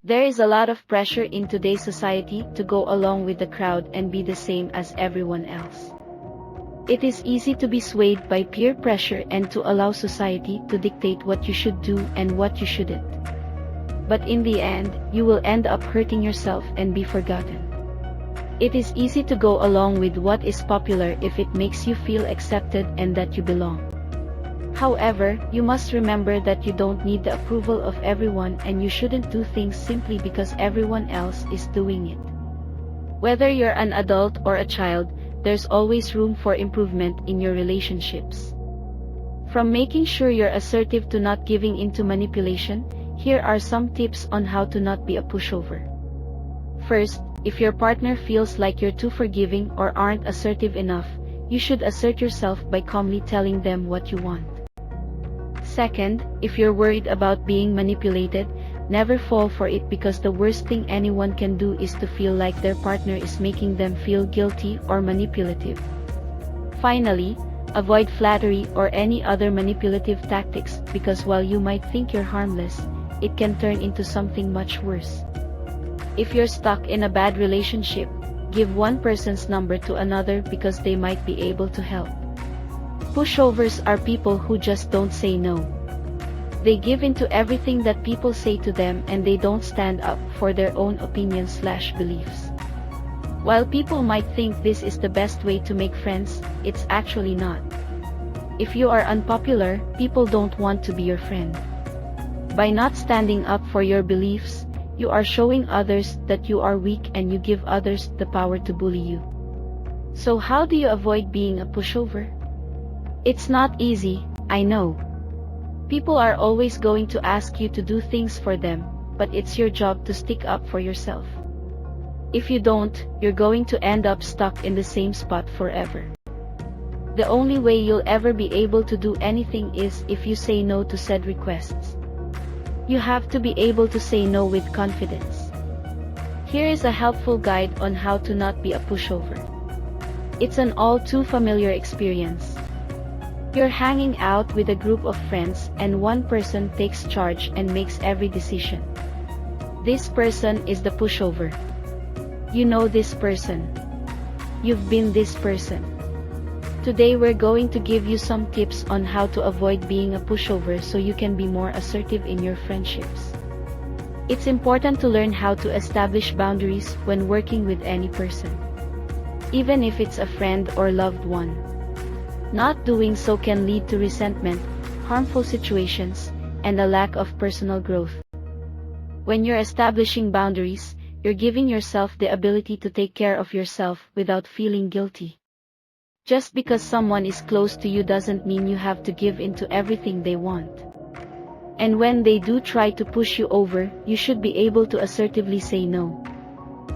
There is a lot of pressure in today's society to go along with the crowd and be the same as everyone else. It is easy to be swayed by peer pressure and to allow society to dictate what you should do and what you shouldn't. But in the end, you will end up hurting yourself and be forgotten. It is easy to go along with what is popular if it makes you feel accepted and that you belong. However, you must remember that you don't need the approval of everyone and you shouldn't do things simply because everyone else is doing it. Whether you're an adult or a child, there's always room for improvement in your relationships. From making sure you're assertive to not giving into manipulation, here are some tips on how to not be a pushover. First, if your partner feels like you're too forgiving or aren't assertive enough, you should assert yourself by calmly telling them what you want. Second, if you're worried about being manipulated, never fall for it because the worst thing anyone can do is to feel like their partner is making them feel guilty or manipulative. Finally, avoid flattery or any other manipulative tactics because while you might think you're harmless, it can turn into something much worse. If you're stuck in a bad relationship, give one person's number to another because they might be able to help. Pushovers are people who just don't say no. They give in to everything that people say to them and they don't stand up for their own opinions/beliefs. While people might think this is the best way to make friends, it's actually not. If you are unpopular, people don't want to be your friend. By not standing up for your beliefs, you are showing others that you are weak and you give others the power to bully you. So how do you avoid being a pushover? It's not easy, I know. People are always going to ask you to do things for them, but it's your job to stick up for yourself. If you don't, you're going to end up stuck in the same spot forever. The only way you'll ever be able to do anything is if you say no to said requests. You have to be able to say no with confidence. Here is a helpful guide on how to not be a pushover. It's an all too familiar experience. You're hanging out with a group of friends and one person takes charge and makes every decision. This person is the pushover. You know this person. You've been this person. Today we're going to give you some tips on how to avoid being a pushover so you can be more assertive in your friendships. It's important to learn how to establish boundaries when working with any person, even if it's a friend or loved one. Not doing so can lead to resentment, harmful situations, and a lack of personal growth. When you're establishing boundaries, you're giving yourself the ability to take care of yourself without feeling guilty. Just because someone is close to you doesn't mean you have to give in to everything they want. And when they do try to push you over, you should be able to assertively say no.